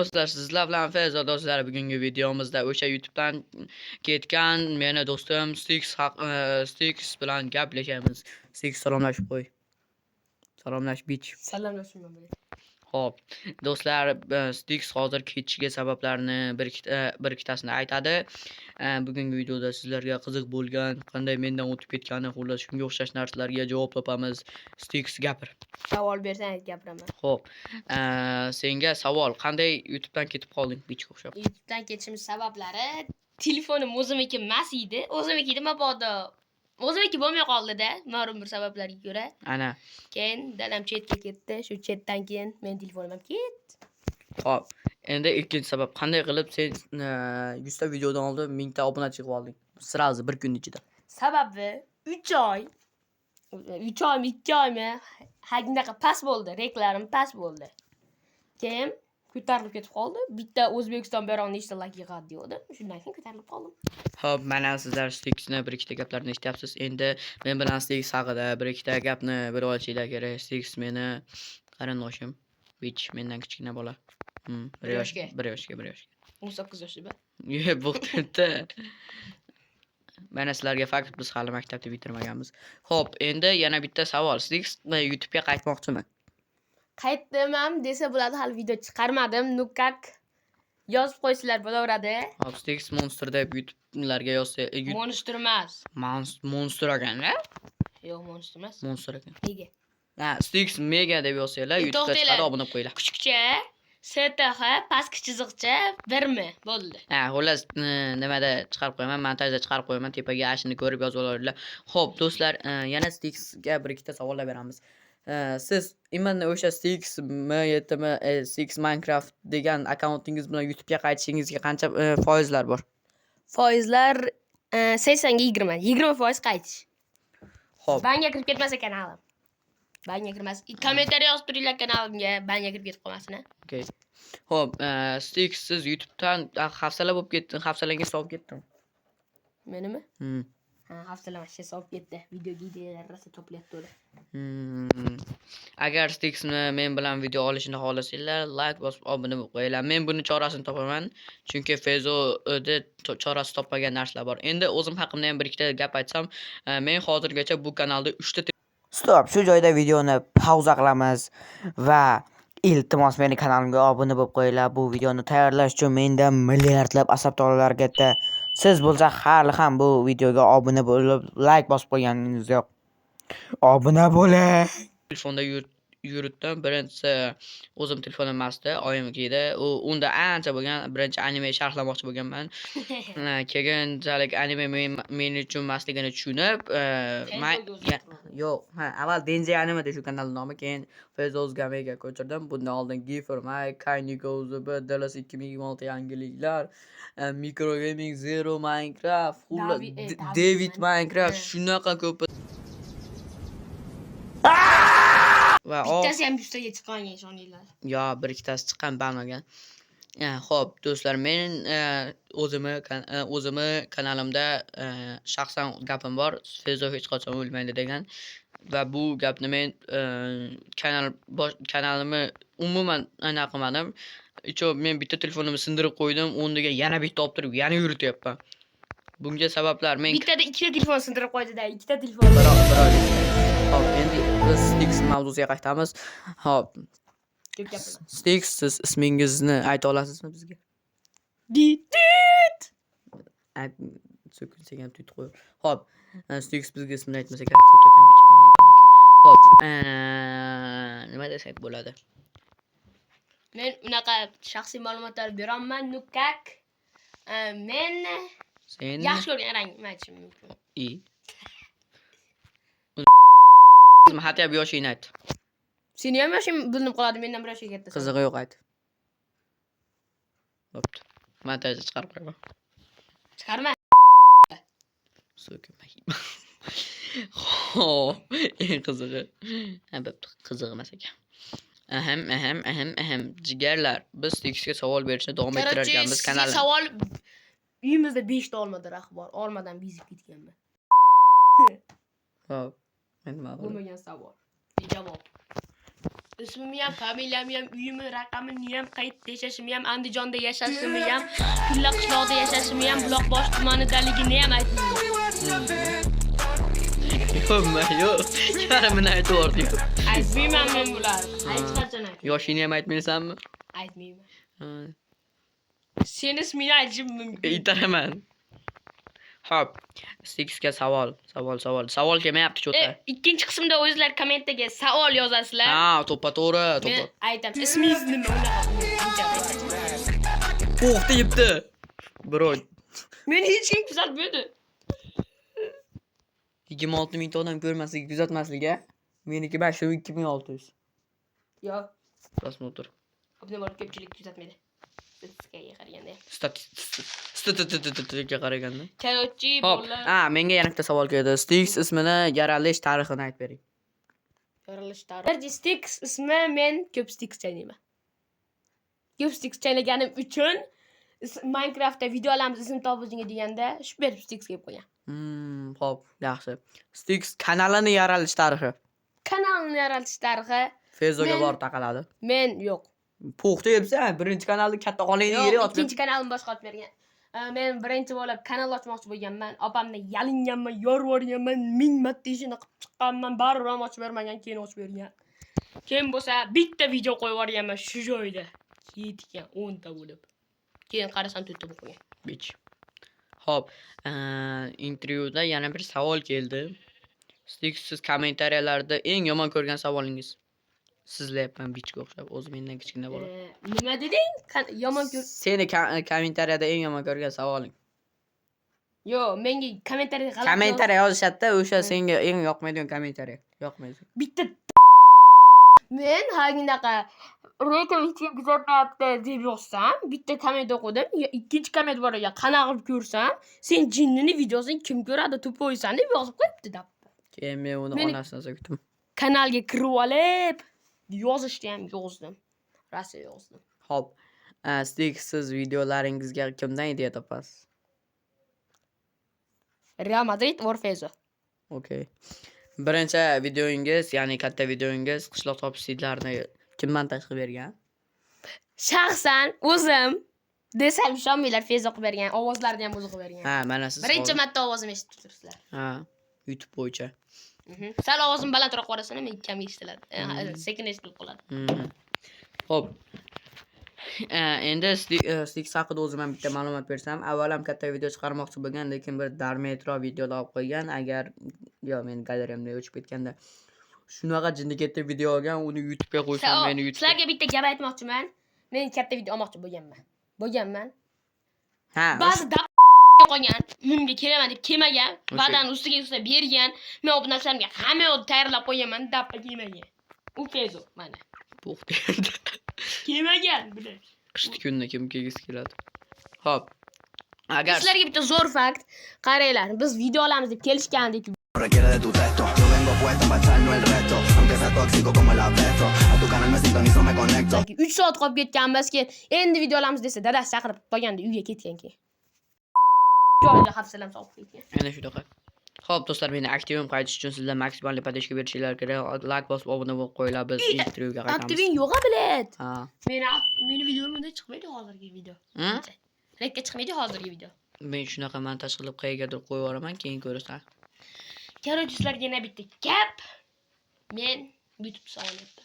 do'stlar, sizlar bilan Fayzo do'stlar, bugungi videomizda o'sha YouTube'dan ketgan meni do'stim Stix bilan gaplashamiz. Stix salomlashib qo'y. Salomlash bich. Salomlashim. Xo'p, do'stlar, Stix hozir ketishiga sabablarini bir ikkitasini aytadi. Bugungi videoda sizlarga qiziq bo'lgan, qanday mendan o'tib ketgani, xullas shunga o'xshash narsalarga javob topamiz. Stix gapir. Savol bersangiz gapiraman. Xo'p, senga savol, qanday YouTube'dan ketib qolding bichga o'xshab? YouTube'dan ketishimiz sabablari telefonim o'zimniki emas edi. O'zimniki edi, mabodo o'zimniki bo'lmay qoldi-da, ma'lum bir sabablarga ko'ra. Ana. Keyin dadam chetga ketdi. Shu chetdan keyin men telefonim ham ketdi. Xo'p, endi ikkinchi sabab, qanday qilib sen 100 ta videodan oldin 1000 ta obunachi qilib olding? Sirazi bir kun ichida. Sababi 3 oy 2 oymi haqinaqa past bo'ldi, reklarim past bo'ldi. Keyin ko'tarilib ketib qoldi. Bitta O'zbekiston bayrog'ini nechta like yig'adi degandim. Shundan keyin ko'tarilib qoldim. Xo'p, mana sizlar Stixni bir ikkita gaplarni eshityapsiz. Endi men bilan Stix haqida bir ikkita gapni bilib olishinglar kerak. Stix meni qarindoshim, bich, mendan kichkina bola. Bir yoshga. 18 yoshda. Bo'pti. Mana sizlarga fakt, biz hali maktabni bitirmaganmiz. Xo'p, endi yana bitta savol. Stix YouTube'ga qaytmoqchimi? Qaytdim ham desa bo'ladi, hali video chiqarmadim. Nukak yozib qo'ysizlar bo'laveradi. Hop, Stix Monster deb YouTube'larga yozsa, Monster emas. Monster ekan-da? Yo'q, Monster emas. Monster ekan. Nega? Ha, Stix Mega deb yozsanglar, YouTube'ga chiqadi, obuna qo'yinglar. Kuchukcha, STH, pastki chiziqcha 1mi bo'ldi. Ha, xullas, nimada chiqarib qo'yaman, montajda chiqarib qo'yaman, tepaga ashini ko'rib yozib olaveringlar. Xo'p, do'stlar, yana Stixga bir ikkita savollar beramiz. Siz imani o'sha Stix M7 Stix Minecraft degan akkauntingiz bilan YouTube'ga qaytishingizga qancha foizlar bor? Foizlar 80 ga 20. 20% qaytish. Xo'p. Banga kirib ketmasa kanalim. Banga kirmas. Kommentariy yozib turinglar kanalimga, banga kirib ketib qolmasin. Okay. Xo'p, Stix siz YouTube'dan hafsala bo'lib ketdi, hafsalangiz sovib ketdimi? Menimi? Ha, hafsalam ashya sovib ketdi. Videoga ideyalar rosa to'playapti ular. Agar Stixni men bilan video olishini xohlasanglar, like bosib obuna bo'lib qo'yinglar. Men buni chorasini topaman, chunki Fezoda chorasi topmagan narsalar bor. Endi o'zim haqimda ham bir ikkita gap aytsam, men hozirgacha bu kanalda 3 ta Stop, shu joyda videoni pauza qilamiz va iltimos meni kanalimga obuna bo'lib qo'yinglar. Bu videoni tayyorlash uchun mendan milliardlab asabdorlar ketdi. Siz bo'lsa hali ham bu videoga obuna bo'lib, like bosib qo'yganingiz yo'q. Obuna bo'ling. telefonda yuritdim. Birinchisi o'zim telefonim emasdi, oyimniki edi. U unda ancha bo'lgan, birinchi anime sharhlamoqchi bo'lganman. Keyinchalik anime men uchun emasligini tushunib, yo'q, avval Denji Anime shu kanalning nomi, keyin Fayzoz Gamega ko'chirdim. Bundan oldin Gifer, Mike, Kayni Go'zib, Dallas 2026 yangiliklar, Micro Gaming Zero Minecraft, David Minecraft, shunaqa ko'p. Va bittasi ham 100 taga chiqqan ishoninglar. Yo, bir ikkitasi chiqqan, bo'lmagan. Xo'p, do'stlar, men o'zimni kanalimda shaxsan gapim bor. Fezo hech qachon o'lmaydi degan. Va bu gapni men kanalimni umuman aniq qilmadim. Men bitta telefonimni sindirib qo'ydim, o'rniga yana bitta olib turib, yana yurityapman. Bunga sabablar men bittada ikkita telefon sindirib qo'ydi-da, ikkita telefon. Hop, endi biz Stix mavzusiga qaytamiz. Hop. Stix, siz ismingizni ayta olasizmi bizga? Dit. So'kilsa ham tut qo'y. Hop, Stix bizga ismini aytmasa kerak, ko'takan bichagan. Hop, nima desak bo'ladi? Men unaqa shaxsiy ma'lumotlar beraman, nukak. Men Sen yaxshi ko'rgan rangimni aytishim mumkin. Hatto yoshingni ayt. Seni ham yoshing bilinib qoladi, mendan bir yoshga kattasan. Qizig'i yo'q ayt. Bo'pti. Montajda chiqarib qo'yaman. Chiqarma. So'kimay. Xo'p, eng qizig'i. Bo'pti, qiziq emas ekan. Jigarlar, biz Stixga savol berishni davom ettirarkanmiz kanalda. Savol uyimizda 5 ta olma daraxti bor. Olmadan bezib ketganman. Hop. Men ma'lum. Bo'lmagan savol. Javob. Ismim ham, familiyam ham, uyimni, raqamimni ham, qayerda yashashimni ham, Andijonda yashashimni ham, Kulla qishloqda yashashimni ham, Buloqbosh tumanidaligini ham aytmayman. Yo'q. Yarimini aytib yubordi. Aytmayman men bularni. Hech qachon aytmayman. Yoshingni ham aytmaysanmi? Aytmayman. Ha. Seni ismini aytishim mumkin. Aytaraman. Hop. Stixga savol kelmayapti cho'ta. Ikkinchi qismda o'zingizlar kommentga savol yozasizlar. Ha, to'ppa-to'g'ri, Men to'ppa. aytaman. Ismingiz nima? Qo'q deyibdi. Bro, Meni hech kim kuzatmaydi. 26 mingta odam ko'rmasligi, kuzatmasligi. Meniki maximum 2600. Yo'q. Prosmotr. Obunalari ko'pchilik kuzatmaydi. Statistikaga qaraganda. Statistikaga qaraganda. Korotchi Hop. bolalar. Menga yana bitta savol keldi. Stix ismini yaralish tarixini aytib bering. Yorilish tarihi. Stix ismi men ko'p Stix chaynayman. Ko'p Stix chaynaganim uchun Minecraftda videolarimiz ism topishingga deganda shu berib Stix deb qo'ygan. Hop, yaxshi. Stix kanalini yaralish tarixi. Kanalni yaratish tarixi Fezoga Men- borib taqaladi. men yo'q. Po'q deyapsan, birinchi kanalni katta qolingni Yo'q, yeri otib. ikkinchi kanalim boshqarib bergan. Men birinchi bo'lib kanal ochmoqchi bo'lganman. Opamni yalinganman, yorvorganman, 1000 marta ishini qilib chiqqanman, baribir ham ochib bermagan, keyin ochib bergan. Keyin bo'lsa bitta video qo'yib yuborganman shu joyda. Ketgan 10 ta bo'lib. Keyin qarasam 4 ta bo'lib qo'ygan. Bich. Hop, intervyuda yana bir savol keldi. Stix siz kommentariyalarda eng yomon ko'rgan savolingiz. Sizlayapman bichga o'xshab, o'zi mendan kichkina bola. Nima deding? Yomon ko'r. Seni kommentariyada eng yomon ko'rgan savoling. Yo, menga kommentariyada g'alati. Kommentariya yozishadi, o'sha senga eng yoqmaydigan kommentariya. Yoqmaydi. Bitta men haqinaqa reyting kuzatmayapti deb yozsam, bitta komment o'qidim. Ikkinchi komment bor ekan, qanaqa qilib ko'rsam, sen jinnini videosini kim ko'radi, to'poysan deb yozib qo'yibdi deb. Keyin men uni Meni- onasidan so'kdim. Kanalga kirib olib, yozishni ham yozdim. Rosa yozdim. Hop. Stix siz videolaringizga kimdan ideya topasiz? Real Madrid Warfezo. Okay. Birinchi videongiz, ya'ni katta videongiz qishloq topish sidlarini kim montaj qilib bergan? Shaxsan o'zim desam ishonmanglar, Fezo qilib bergan, ovozlarni ham o'zi qilib bergan. Ha, mana siz. Birinchi marta ovozimni eshitib turibsizlar. Ha, YouTube bo'yicha. Sal ovozim balandroq qarasam ham kam eshitiladi. Sekin eshitilib qoladi. Xo'p. Endi Stix haqida o'zim ham bitta ma'lumot bersam, avval ham katta video chiqarmoqchi bo'lgan, lekin bir darmetro videolar olib qo'ygan. Agar men galereyamda o'chib ketganda shunaqa jinni katta video olgan, uni YouTube'ga qo'ysam, meni YouTube. Sizlarga bitta gap aytmoqchiman. Men katta video olmoqchi bo'lganman. Ha, Ba'zi qolgan, uyimga kelaman deb kelmagan, va'dani ustiga bergan. Men bu narsalarga hamma yoqni tayyorlab qo'yaman, dappa kelmagan. U Fezo mana. To'xtaydi. Kelmagan bular. Qishki kunda kim kelgisi keladi? Xo'p. Agar Sizlarga bitta zo'r fakt, qaranglar, biz video olamiz deb kelishgandik. Requiere de tu texto, yo vengo puesto para echarnos el resto, aunque sea tóxico como el asbesto, a tu canal me sintonizo, me conecto. 3 soat qolib ketganmiz, keyin endi video olamiz desa, dadasi chaqirib qolganda uyga ketgan keyin. Joyida hafsalam solib ketgan. ana shunaqa. Xo'p, do'stlar, meni aktivim qaytish uchun sizlar maksimal podeshka berishinglar kerak. Like bosib obuna bo'lib qo'yinglar, biz intervyuga qaytamiz. Aktiving yo'q bilet. Ha. Meni videomda chiqmaydi hozirgi video. Rekka chiqmaydi hozirgi video. Men shunaqa montaj qilib qayergadir qo'yib yuboraman, keyin ko'rasan. Korotchi, sizlarga yana bitta gap. Men YouTube saytida.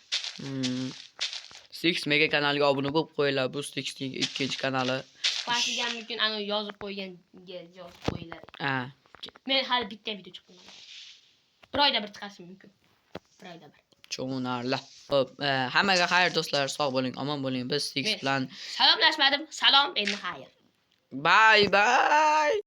Stix mega kanaliga obuna bo'lib qo'yinglar. Bu Stixning ikkinchi kanali. Pashigan mumkin ana yozib qo'yganga yozib qo'yinglar. Ha. Men hali bitta video chiqmagan. Bir oyda bir chiqarish mumkin. Bir oyda bir. Cho'narlar. Xo'p, hammaga xayr do'stlar, sog' bo'ling, omon bo'ling. Biz Stix bilan Salomlashmadim. Salom, endi xayr. bye bye.